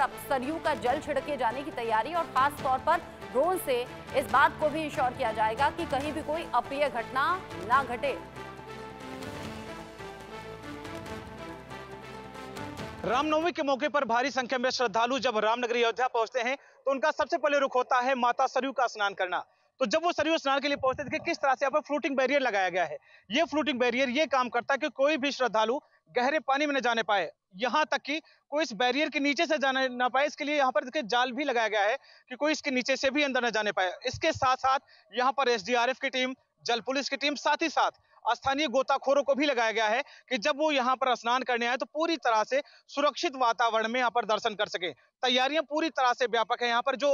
अब सरयू का जल छिड़के जाने की तैयारी और खास तौर पर ड्रोन से इस बात को भी इंश्योर किया जाएगा कि कहीं भी कोई अप्रिय घटना ना घटे। रामनवमी के मौके पर भारी संख्या में श्रद्धालु जब रामनगरी अयोध्या पहुंचते हैं तो उनका सबसे पहले रुख होता है माता सरयू का स्नान करना। तो जब वो सरयू स्नान के लिए पहुंचते थे, किस तरह से यहाँ पर फ्लोटिंग बैरियर लगाया गया है। ये फ्लोटिंग बैरियर ये काम करता है कि कोई भी श्रद्धालु गहरे पानी में न जाने पाए, यहाँ तक कि कोई इस बैरियर के नीचे से जाने ना पाए। इसके लिए यहाँ पर देखिए जाल भी लगाया गया है कि कोई इसके नीचे से भी अंदर न जाने पाए। इसके साथ साथ यहाँ पर एसडीआरएफ की टीम, जल पुलिस की टीम, साथ ही साथ स्थानीय गोताखोरों को भी लगाया गया है कि जब वो यहाँ पर स्नान करने आए तो पूरी तरह से सुरक्षित वातावरण में यहाँ पर दर्शन कर सके। तैयारियां पूरी तरह से व्यापक है। यहाँ पर जो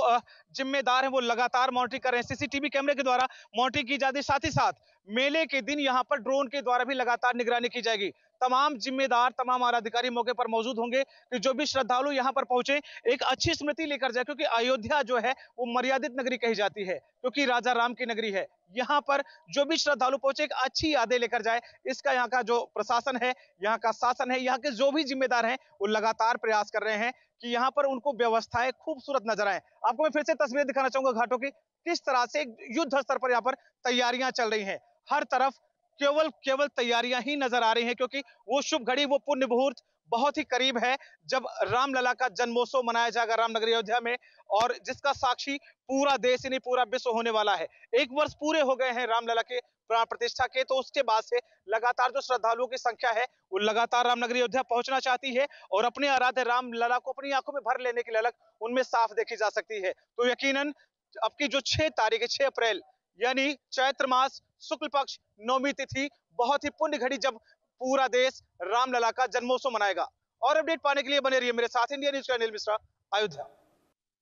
जिम्मेदार हैं वो लगातार मॉनिटरिंग कर रहे हैं। सीसीटीवी कैमरे के द्वारा मॉनिटरिंग की जाती है। साथ ही साथ मेले के दिन यहाँ पर ड्रोन के द्वारा भी लगातार निगरानी की जाएगी। तमाम जिम्मेदार, तमाम आलाधिकारी मौके पर मौजूद होंगे कि जो भी श्रद्धालु यहाँ पर पहुंचे एक अच्छी स्मृति लेकर जाए, क्योंकि अयोध्या जो है वो मर्यादित नगरी कही जाती है, क्योंकि राजा राम की नगरी है। यहाँ पर जो भी श्रद्धालु पहुंचे एक अच्छी यादें लेकर जाए, इसका यहाँ का जो प्रशासन है, यहाँ का शासन है, यहाँ के जो भी जिम्मेदार हैं वो लगातार प्रयास कर रहे हैं कि यहाँ पर उनको व्यवस्थाएं खूबसूरत नजर आए। आपको मैं फिर से तस्वीरें दिखाना चाहूंगा घाटों की, किस तरह से युद्ध स्तर पर यहाँ पर तैयारियां चल रही हैं। हर तरफ केवल तैयारियां ही नजर आ रही हैं, क्योंकि वो शुभ घड़ी, वो पुण्य मुहूर्त बहुत ही करीब है जब रामलला का जन्मोत्सव मनाया जाएगा रामनगरी अयोध्या में, और जिसका साक्षी पूरा देश यानी पूरा विश्व होने वाला है। 1 वर्ष पूरे हो गए हैं रामलला के प्राण प्रतिष्ठा के, तो उसके बाद से लगातार जो श्रद्धालुओं की संख्या है वो लगातार रामनगरी अयोध्या पहुंचना चाहती है और अपने आराध्य रामलला को अपनी आंखों में भर लेने की ललक उनमें साफ देखी जा सकती है। तो यकीनन अब की जो 6 तारीख है, 6 अप्रैल यानी चैत्र मास शुक्ल पक्ष नवमी तिथि, बहुत ही पुण्य घड़ी जब पूरा देश रामलला का जन्मोत्सव मनाएगा। और अपडेट पाने के लिए बने रहिए मेरे साथ। इंडिया न्यूज का अनिल मिश्रा, अयोध्या।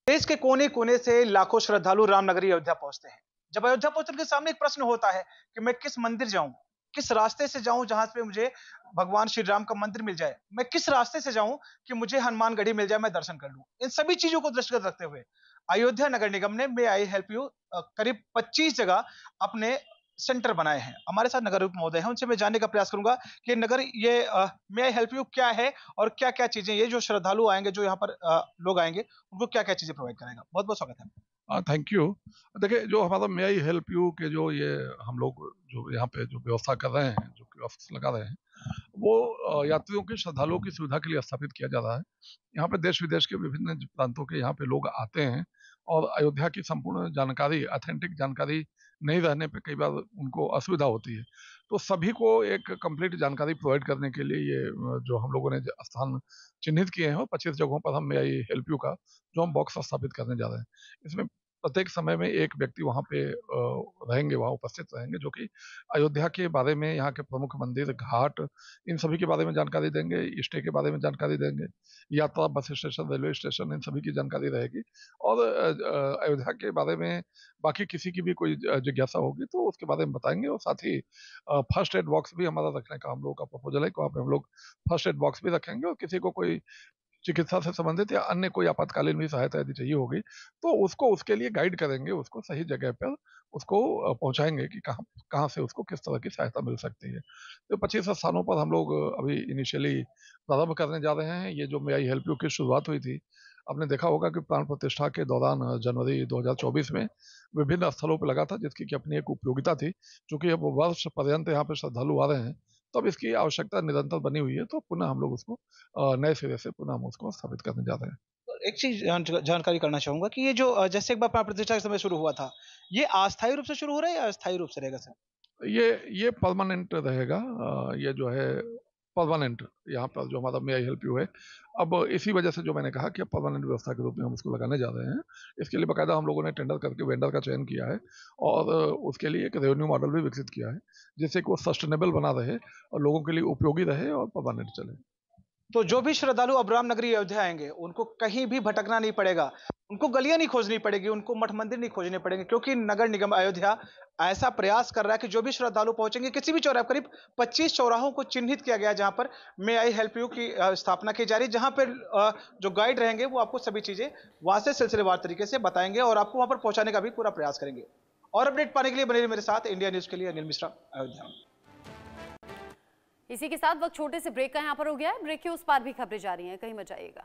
देश के कोने कोने से लाखों श्रद्धालु रामनगरी अयोध्या पहुंचते हैं। जब अयोध्या पहुंचने के सामने एक प्रश्न होता है कि मैं किस मंदिर जाऊं, किस रास्ते से जाऊं जहां पे मुझे भगवान श्री राम का मंदिर मिल जाए, मैं किस रास्ते से जाऊं कि मुझे हनुमान गढ़ी मिल जाए, मैं दर्शन कर लूं। इन सभी चीजों को दृष्टिगत रखते हुए अयोध्या नगर निगम ने मे आई हेल्प यू करीब 25 जगह अपने सेंटर बनाए हैं। हमारे साथ नगर महोदय हैं, उनसे मैं जानने का प्रयास करूंगा कि नगर ये मे आई हेल्प यू क्या है और क्या क्या चीजें, ये जो श्रद्धालु आएंगे, जो यहाँ पर लोग आएंगे, उनको क्या क्या चीजें प्रोवाइड करेगा। बहुत बहुत स्वागत है। Thank you. देखिए, जो हमारा मे आई हेल्प यू के जो ये हम लोग जो यहाँ पे जो व्यवस्था कर रहे हैं, जो कियोस्क लगा रहे हैं, वो यात्रियों की, श्रद्धालुओं की सुविधा के लिए स्थापित किया जा रहा है। यहाँ पे देश विदेश के विभिन्न प्रांतों के यहाँ पे लोग आते हैं और अयोध्या की संपूर्ण जानकारी, ऑथेंटिक जानकारी नहीं रहने पे कई बार उनको असुविधा होती है। तो सभी को एक कंप्लीट जानकारी प्रोवाइड करने के लिए ये जो हम लोगों ने स्थान चिन्हित किए हैं, और 25 जगहों पर हम मे आई हेल्प यू का जो हम बॉक्स स्थापित करने जा रहे हैं। इसमें प्रत्येक समय में एक व्यक्ति वहाँ पे रहेंगे, वहाँ उपस्थित रहेंगे, जो कि अयोध्या के बारे में, यहाँ के प्रमुख मंदिर, घाट, इन सभी के बारे में जानकारी देंगे, स्टे के बारे में जानकारी देंगे, यात्रा, बस स्टेशन, रेलवे स्टेशन, इन सभी की जानकारी रहेगी। और अयोध्या के बारे में बाकी किसी की भी कोई जिज्ञासा होगी तो उसके बारे में बताएंगे। और साथ ही फर्स्ट एड बॉक्स भी हमारा रखने का हम लोग का प्रपोजल है कि वहाँ पे हम लोग फर्स्ट एड बॉक्स भी रखेंगे, और किसी को कोई चिकित्सा से संबंधित या अन्य कोई आपातकालीन भी सहायता यदि चाहिए होगी तो उसको उसके लिए गाइड करेंगे, उसको सही जगह पर उसको पहुंचाएंगे कि कहाँ से उसको किस तरह की सहायता मिल सकती है। तो 25 स्थानों पर हम लोग अभी इनिशियली प्रारंभ करने जा रहे हैं। ये जो मे आई हेल्प यू की शुरुआत हुई थी, आपने देखा होगा कि प्राण प्रतिष्ठा के दौरान जनवरी 2024 में विभिन्न स्थलों पर लगा था, जिसकी कि अपनी एक उपयोगिता थी। चूंकि अब वर्ष पर्यंत यहाँ पे श्रद्धालु आ रहे हैं, तब इसकी आवश्यकता निरंतर बनी हुई है, तो पुनः हम लोग उसको नए सिरे से पुनः हम उसको स्थापित करने जा रहे हैं। एक चीज जानकारी करना चाहूंगा कि ये जो जैसे एक बार प्राण प्रतिष्ठा के समय शुरू हुआ था, ये अस्थायी रूप से शुरू हो रहा है या अस्थायी रूप से रहेगा सर? ये परमानेंट रहेगा। ये जो है परमानेंट, यहाँ पर जो हमारा मे आई हेल्प यू है, अब इसी वजह से जो मैंने कहा कि परमानेंट व्यवस्था के रूप में हम इसको लगाने जा रहे हैं। इसके लिए बाकायदा हम लोगों ने टेंडर करके वेंडर का चयन किया है और उसके लिए एक रेवेन्यू मॉडल भी विकसित किया है, जिससे कि वो सस्टेनेबल बना रहे और लोगों के लिए उपयोगी रहे और परमानेंट चले। तो जो भी श्रद्धालु अब रामनगरी अयोध्या आएंगे, उनको कहीं भी भटकना नहीं पड़ेगा, उनको गलियां नहीं खोजनी पड़ेगी, उनको मठ मंदिर नहीं खोजने पड़ेंगे, क्योंकि नगर निगम अयोध्या ऐसा प्रयास कर रहा है कि जो भी श्रद्धालु पहुंचेंगे किसी भी चौराहे, करीब 25 चौराहों को चिन्हित किया गया है जहां पर मे आई हेल्प यू की स्थापना की जा रही है, जहां पर जो गाइड रहेंगे वो आपको सभी चीजें वहां से सिलसिलेवार तरीके से बताएंगे और आपको वहां पर पहुंचाने का भी पूरा प्रयास करेंगे। और अपडेट पाने के लिए बने रहिए मेरे साथ। इंडिया न्यूज के लिए अनिल मिश्रा, अयोध्या। इसी के साथ वक्त छोटे से ब्रेक का यहाँ पर हो गया है। ब्रेक के उस पार भी खबरें जारी हैं, कहीं मत जाइएगा।